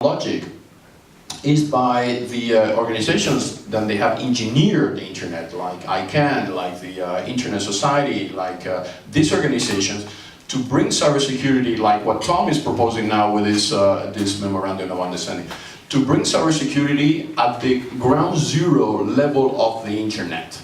logic is by the organizations that they have engineered the internet, like ICANN, like the Internet Society, like these organizations, to bring cybersecurity, like what Tom is proposing now with this memorandum of understanding, to bring cybersecurity at the ground zero level of the internet.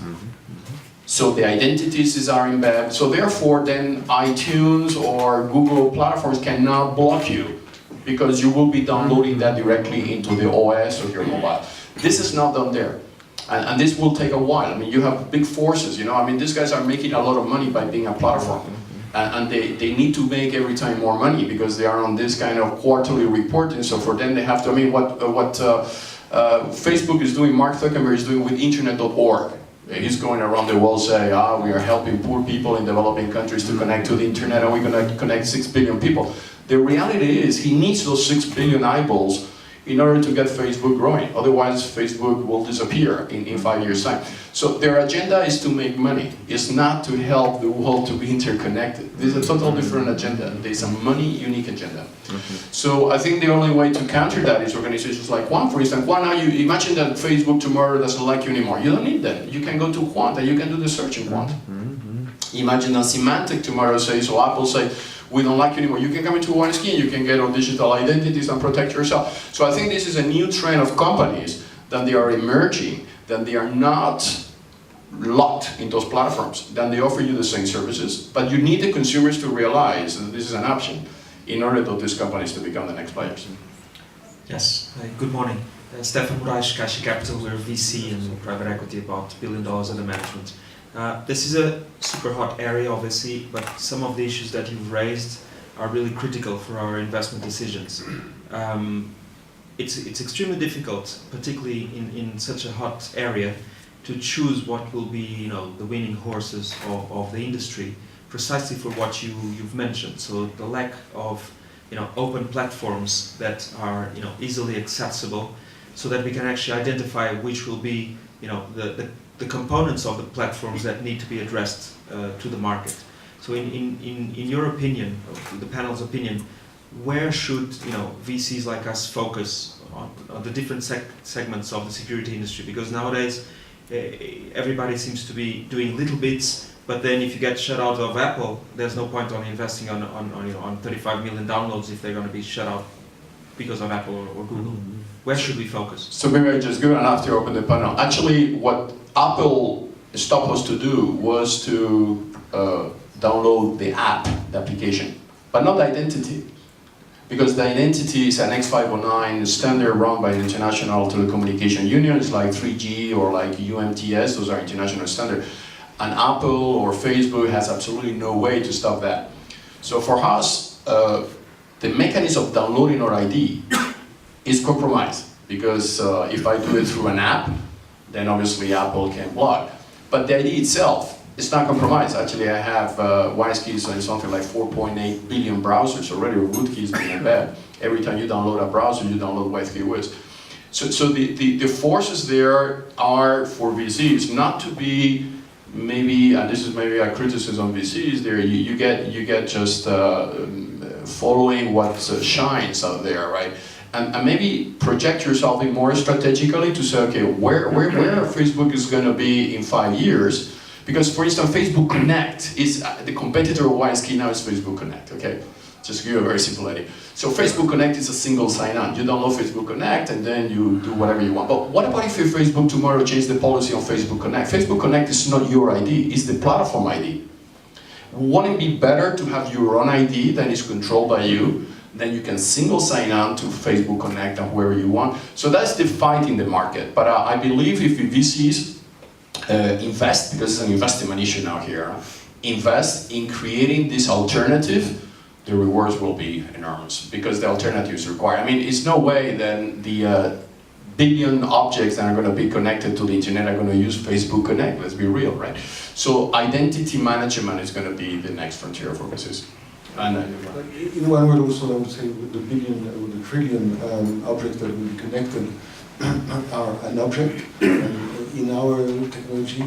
So the identities are embedded, so therefore then iTunes or Google platforms cannot block you, because you will be downloading that directly into the OS of your mobile. This is not done there. And this will take a while. I mean, you have big forces, you know, I mean, these guys are making a lot of money by being a platform. And they need to make every time more money because they are on this kind of quarterly reporting. So for them, they have to, I mean, what Facebook is doing, Mark Zuckerberg is doing with internet.org. He's going around the world saying, we are helping poor people in developing countries to connect to the internet, and we're going to connect 6 billion people. The reality is he needs those 6 billion eyeballs in order to get Facebook growing. Otherwise, Facebook will disappear in 5 years' time. So their agenda is to make money. It's not to help the world to be interconnected. This is a total different agenda. There's a money-unique agenda. So I think the only way to counter that is organizations like Qwant, for instance. Qwant, now you imagine that Facebook tomorrow doesn't like you anymore. You don't need them. You can go to Qwant and you can do the search in Qwant. Imagine that Symantec tomorrow says, or Apple say, we don't like you anymore. You can come into WISeKey and you can get all digital identities and protect yourself. So I think this is a new trend of companies that they are emerging, that they are not locked in those platforms, that they offer you the same services, but you need the consumers to realize that this is an option in order for these companies to become the next players. Yes, good morning. Stefan Moraes, Caixa Capital, we're VC and private equity, about $1 billion under management. This is a super hot area, obviously, but some of the issues that you've raised are really critical for our investment decisions. It's extremely difficult, particularly in such a hot area, to choose what will be, you know, the winning horses of the industry, precisely for what you've mentioned. So the lack of, you know, open platforms that are, you know, easily accessible, so that we can actually identify which will be, you know, the components of the platforms that need to be addressed to the market. So in your opinion, the panel's opinion, where should, you know, VCs like us focus on the different segments of the security industry? Because nowadays everybody seems to be doing little bits, but then if you get shut out of Apple, there's no point on investing on 35 million downloads if they're going to be shut out because of Apple or Google. Where should we focus? So maybe I just go and after open the panel. Actually, what Apple stopped us to do was to download the app, the application, but not the identity. Because the identity is an X509 standard run by the International Telecommunication Union. It's like 3G or like UMTS, those are international standards. And Apple or Facebook has absolutely no way to stop that. So for us, the mechanism of downloading our ID is compromised. Because if I do it through an app, then obviously Apple can block. But the ID itself is not compromised. Actually, I have WISeKeys on something like 4.8 billion browsers already, or rootkeys being embedded. Every time you download a browser, you download WISeKey with. So the forces there are for VCs not to be maybe, and this is maybe a criticism of VCs there, you get just following what shines out there, right? And maybe project yourself in more strategically to say, okay, where Facebook is going to be in 5 years. Because, for instance, Facebook Connect is the competitor of WISeKey now is Facebook Connect, okay? Just give you a very simple idea. So Facebook Connect is a single sign-on. You download Facebook Connect and then you do whatever you want. But what about if Facebook tomorrow changes the policy on Facebook Connect? Facebook Connect is not your ID, it's the platform ID. Wouldn't it be better to have your own ID that is controlled by you? Then you can single sign on to Facebook Connect and wherever you want. So that's the fight in the market. But I believe if VCs invest, because it's an investment issue now here, invest in creating this alternative, the rewards will be enormous because the alternative is required. I mean, it's no way that the billion objects that are going to be connected to the internet are going to use Facebook Connect, let's be real, right? So identity management is going to be the next frontier for business. And in one word also, I would say with the billion or the trillion objects that will be connected are an object. In our technology,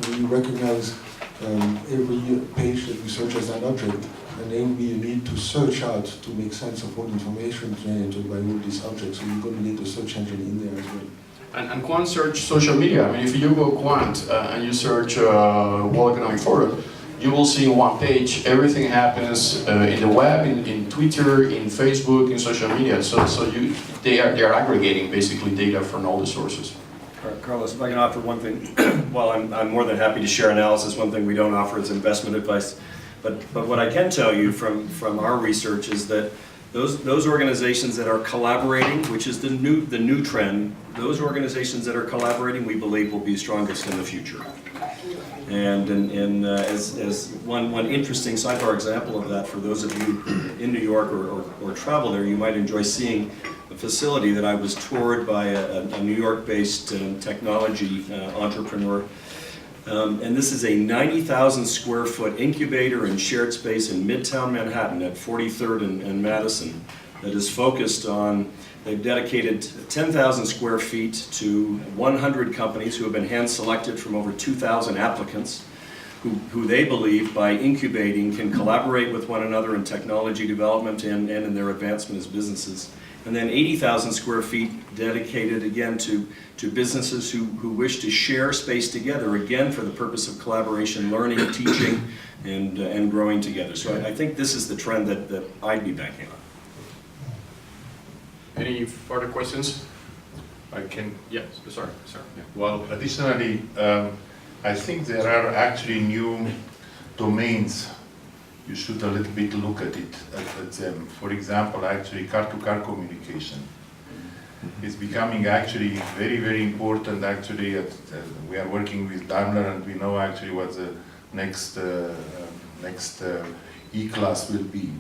we recognize every page that we search as an object and there will be a need to search out to make sense of all the information generated by all these objects. So you're going to need a search engine in there as well. And Qwant search social media. I mean, if you go Qwant and you search World Economic Forum, you will see on one page everything happens in the web, in Twitter, in Facebook, in social media. So they are aggregating basically data from all the sources. Carlos, if I can offer one thing, well, I'm more than happy to share analysis. One thing we don't offer is investment advice. But what I can tell you from our research is that those organizations that are collaborating, which is the new trend, those organizations that are collaborating, we believe will be strongest in the future. And as one interesting sidebar example of that, for those of you in New York or travel there, you might enjoy seeing a facility that I was toured by a New York-based technology entrepreneur. And this is a 90,000 square foot incubator and shared space in Midtown Manhattan at 43rd and Madison that is focused on, they've dedicated 10,000 square feet to 100 companies who have been hand-selected from over 2,000 applicants who they believe by incubating can collaborate with one another in technology development and in their advancement as businesses. And then 80,000 square feet dedicated again to businesses who wish to share space together, again for the purpose of collaboration, learning, teaching, and growing together. So I think this is the trend that I'd be banking on. Any further questions? I can. Yes, sorry. Yeah. Well, additionally, I think there are actually new domains. You should a little bit look at it, at them. For example, actually car-to-car communication is becoming actually very, very important. Actually, we are working with Daimler, and we know actually what the next E-class will be.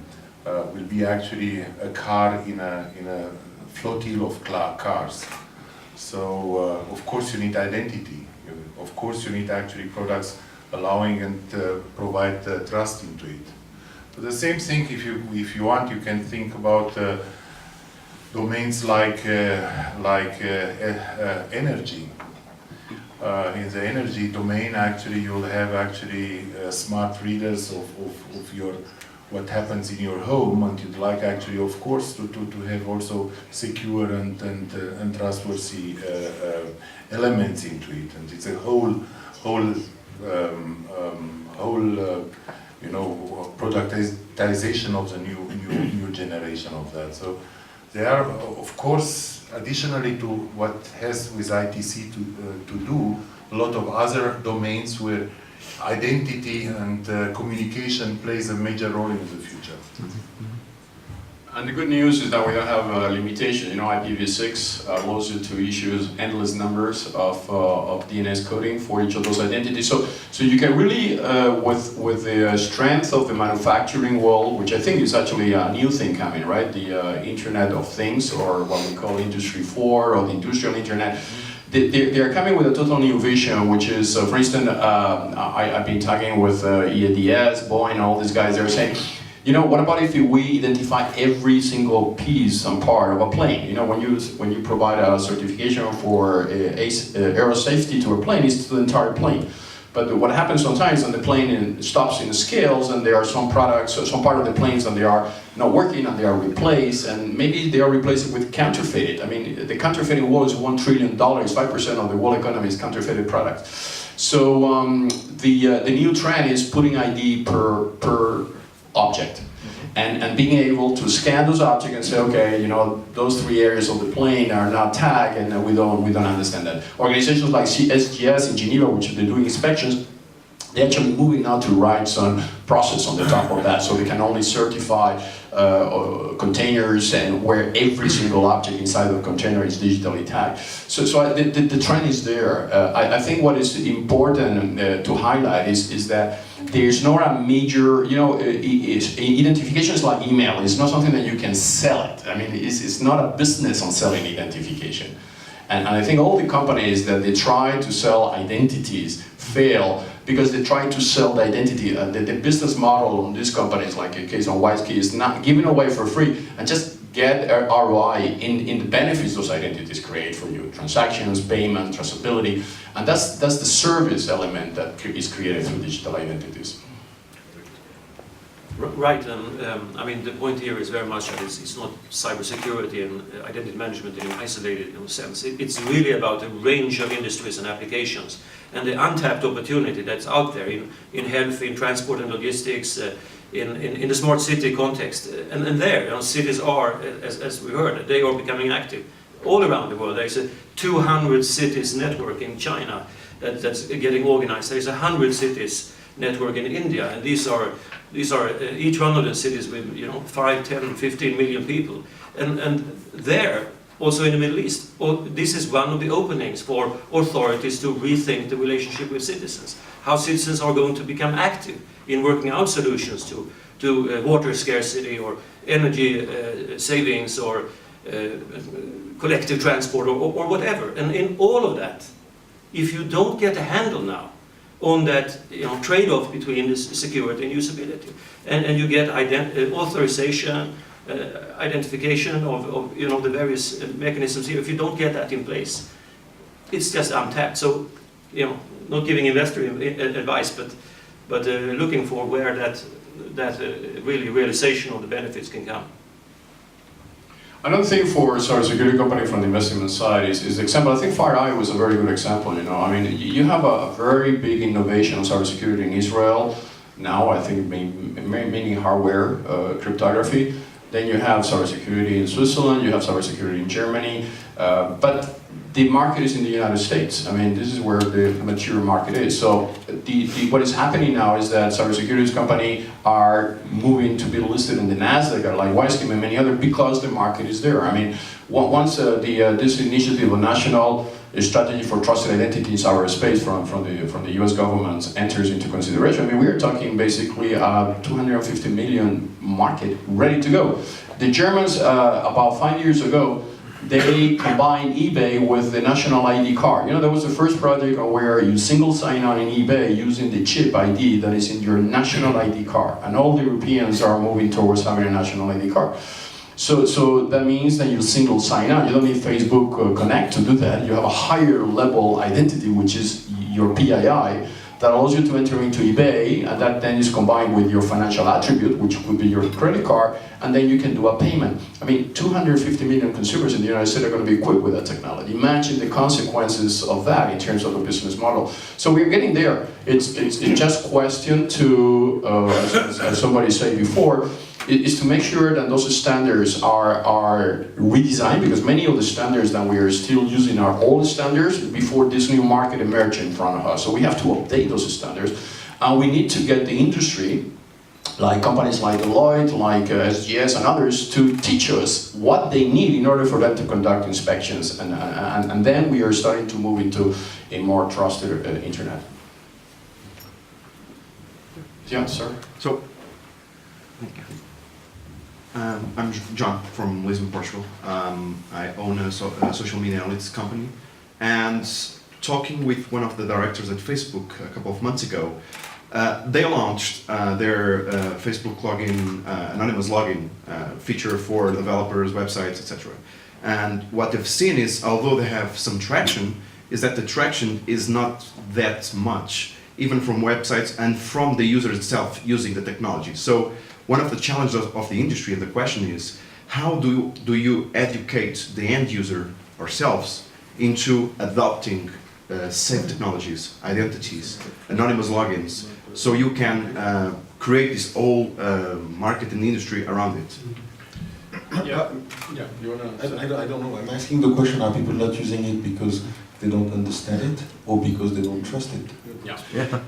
Will be actually a car in a flotille of cars. So of course you need identity. Of course you need actually products allowing and provide trust into it. But the same thing, if you want, you can think about domains like energy. In the energy domain, actually, you'll have actually smart readers of your what happens in your home, and you'd like actually, of course, to have also secure and trustworthy elements into it. And it's a whole productization of the new generation of that. So there are, of course, additionally to what has with ITC to do, a lot of other domains where identity and communication plays a major role in the future. And the good news is that we don't have a limitation. You know, IPv6 allows you to issue endless numbers of DNS coding for each of those identities. So you can really, with the strength of the manufacturing world, which I think is actually a new thing coming, right? The Internet of Things, or what we call Industry 4, or the Industrial Internet. They are coming with a total new vision, which is, for instance, I've been talking with EADS, Boeing, all these guys. They're saying, you know, what about if we identify every single piece and part of a plane? You know, when you provide a certification for aero safety to a plane, it's to the entire plane. But what happens sometimes when the plane stops in the scales and there are some products, some part of the planes and they are not working and they are replaced, and maybe they are replaced with counterfeited. I mean, the counterfeiting world is $1 trillion, 5% of the world economy is counterfeited products. So the new trend is putting ID per object. And being able to scan those objects and say, okay, you know, those 3 areas of the plane are not tagged, and we don't understand that. Organizations like SGS in Geneva, which they're doing inspections, they're actually moving now to write some process on the top of that, so they can only certify containers and where every single object inside the container is digitally tagged. So the trend is there. I think what is important to highlight is that there's not a major, you know, identification is like email. It's not something that you can sell it. I mean, it's not a business on selling identification. And I think all the companies that they try to sell identities fail because they try to sell the identity. The business model on these companies, like in case on WISeKey, is not giving away for free and just get ROI in the benefits those identities create for you. Transactions, payment, traceability, and that's the service element that is created through digital identities. Right, and I mean the point here is very much that it's not cybersecurity and identity management in an isolated sense. It's really about a range of industries and applications, and the untapped opportunity that's out there in health, in transport and logistics, in the smart city context. And there, cities are, as we heard, they are becoming active all around the world. There's a 200 cities network in China that's getting organized. There's 100 cities network in India, and these are each one of the cities with 5, 10, 15 million people, and there also in the Middle East. This is one of the openings for authorities to rethink the relationship with citizens. How citizens are going to become active in working out solutions to water scarcity or energy savings or collective transport or whatever. And in all of that, if you don't get a handle now on that trade-off between this security and usability, and you get authorization, identification of the various mechanisms here, if you don't get that in place, it's just untapped. So, not giving investor advice, but looking for where that really realization of the benefits can come. Another thing for cybersecurity company from the investment side is the example. I think FireEye was a very good example. I mean, you have a very big innovation on cybersecurity in Israel now. I think mainly hardware cryptography. Then you have cybersecurity in Switzerland. You have cybersecurity in Germany. But the market is in the United States. I mean, this is where the mature market is. So what is happening now is that cybersecurity companies are moving to be listed in the NASDAQ, like WISeKey and many other, because the market is there. I mean, once this initiative, a national strategy for trusted identity in cyberspace from the US government enters into consideration, I mean, we are talking basically a 250 million market ready to go. The Germans, about 5 years ago, they combined eBay with the national ID card. That was the first project where you single sign on in eBay using the chip ID that is in your national ID card. And all the Europeans are moving towards having a national ID card. So that means that you single sign on. You don't need Facebook Connect to do that. You have a higher level identity, which is your PII, that allows you to enter into eBay, and that then is combined with your financial attribute, which would be your credit card, and then you can do a payment. I mean, 250 million consumers in the United States are going to be equipped with that technology. Imagine the consequences of that in terms of a business model. So we're getting there. It's just a question to, as somebody said before, is to make sure that those standards are redesigned, because many of the standards that we are still using are old standards before this new market emerged in front of us. So we have to update those standards, and we need to get the industry, like companies like Deloitte, like SGS and others, to teach us what they need in order for them to conduct inspections, and then we are starting to move into a more trusted internet. Yeah, sir. So, I'm John from Lisbon, Portugal. I own a social media analytics company, and talking with one of the directors at Facebook a couple of months ago, they launched their Facebook login, anonymous login feature for developers, websites, etc. And what they've seen is, although they have some traction, is that the traction is not that much, even from websites and from the user itself using the technology. So one of the challenges of the industry, and the question is, how do you educate the end user ourselves into adopting safe technologies, identities, anonymous logins, so you can create this whole market in the industry around it? Yeah, you wanna? I don't know. I'm asking the question: are people not using it because they don't understand it, or because they don't trust it? Yeah.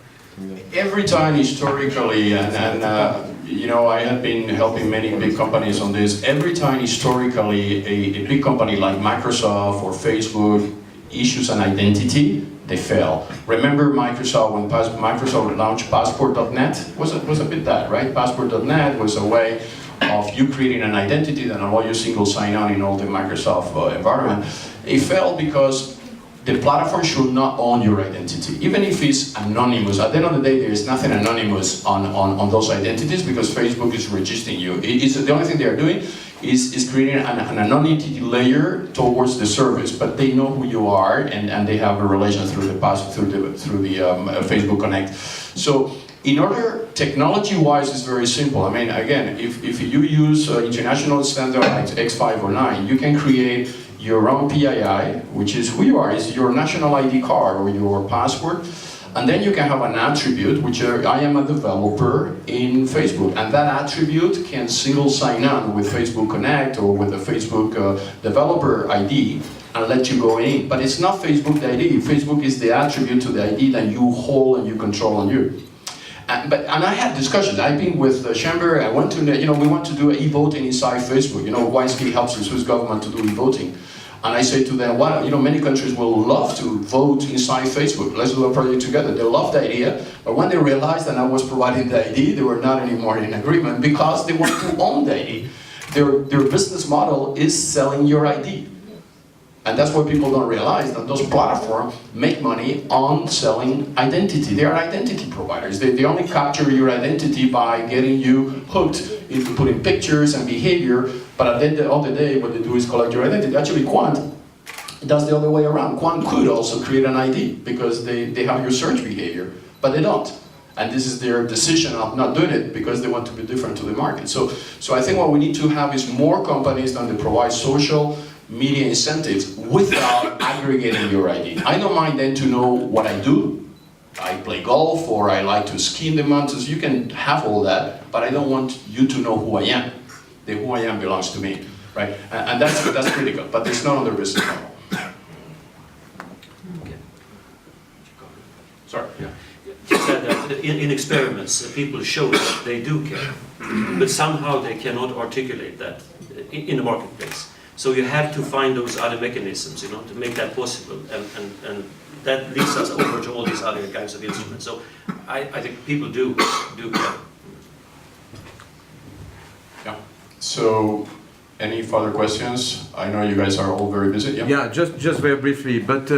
Every time historically, and I have been helping many big companies on this, every time historically a big company like Microsoft or Facebook issues an identity, they fail. Remember Microsoft, when Microsoft launched Passport.net? Was a bit that, right? Passport.net was a way of you creating an identity that allow you single sign-on in all the Microsoft environment. It failed because the platform should not own your identity, even if it's anonymous. At the end of the day, there is nothing anonymous on those identities, because Facebook is registering you. The only thing they are doing is creating an anonymity layer towards the service, but they know who you are, and they have a relation through the Facebook Connect. So in order, technology-wise, it's very simple. I mean, again, if you use international standard like X5 or 9, you can create your own PII, which is who you are, is your national ID card or your passport, and then you can have an attribute, which I am a developer in Facebook, and that attribute can single sign on with Facebook Connect or with the Facebook developer ID and let you go in. But it's not Facebook the ID. Facebook is the attribute to the ID that you hold and you control on you. And I had discussions. I've been with the chamber. I went to, we want to do e-voting inside Facebook. WISeKey helps the Swiss government to do e-voting. And I say to them, well, many countries will love to vote inside Facebook. Let's do a project together. They love the idea, but when they realized that I was providing the ID, they were not anymore in agreement because they want to own the ID. Their business model is selling your ID. And that's what people don't realize, that those platforms make money on selling identity. They are identity providers. They only capture your identity by getting you hooked into putting pictures and behavior, but at the end of the day, what they do is collect your identity. Actually, Qwant does the other way around. Qwant could also create an ID because they have your search behavior, but they don't. And this is their decision of not doing it because they want to be different to the market. So I think what we need to have is more companies that provide social media incentives without aggregating your ID. I don't mind then to know what I do. I play golf or I like to ski in the mountains. You can have all that, but I don't want you to know who I am. The who I am belongs to me, right? And that's critical, but it's not on their business model. Okay. Sorry. Yeah. Just that in experiments, people show that they do care, but somehow they cannot articulate that in the marketplace. So you have to find those other mechanisms, to make that possible, and that leads us over to all these other kinds of instruments. So I think people do care. Yeah. So, any further questions? I know you guys are all very busy. Yeah. Yeah, just very briefly. But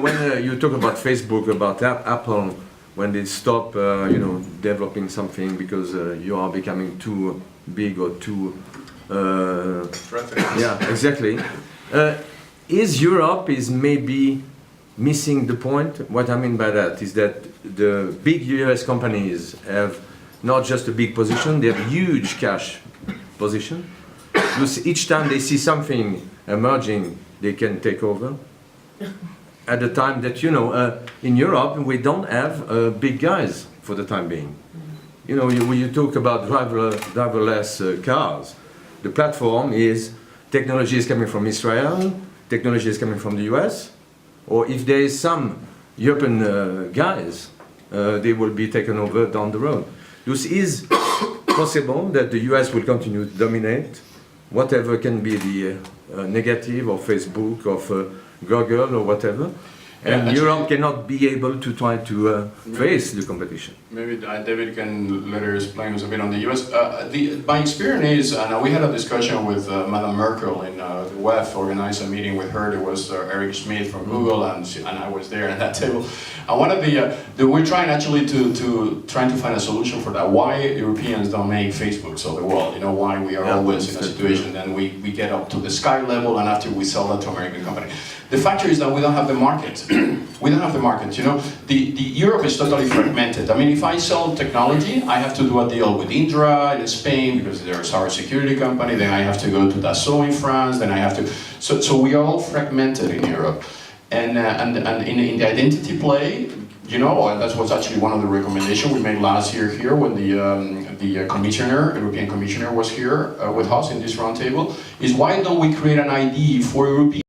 when you talk about Facebook, about Apple, when they stop, developing something because you are becoming too big or too yeah, exactly. Is Europe maybe missing the point? What I mean by that is that the big US companies have not just a big position, they have huge cash position. Each time they see something emerging, they can take over. At the time that, in Europe, we don't have big guys for the time being. When you talk about driverless cars, the platform is technology is coming from Israel, technology is coming from the US, or if there is some European guys, they will be taken over down the road. This is possible that the US will continue to dominate whatever can be the negative of Facebook, of Google, or whatever. And actually, Europe cannot be able to try to face the competition. Maybe David can later explain us a bit on the US. My experience is, we had a discussion with Madame Merkel in the WEF, organized a meeting with her. There was Eric Schmidt from Google, and I was there at that table. And one of we're trying actually to find a solution for that. Why Europeans don't make Facebooks of the world? Why we are always in a situation that we get up to the sky level, and after we sell that to American company. The factor is that we don't have the market. We don't have the market, Europe is totally fragmented. I mean, if I sell technology, I have to do a deal with Indra in Spain because they're a cybersecurity company, then I have to go to Dassault in France, then I have to... So we are all fragmented in Europe. And in the identity play, that was actually one of the recommendations we made last year here when the European Commissioner was here with us in this roundtable, is why don't we create an ID for Europeans?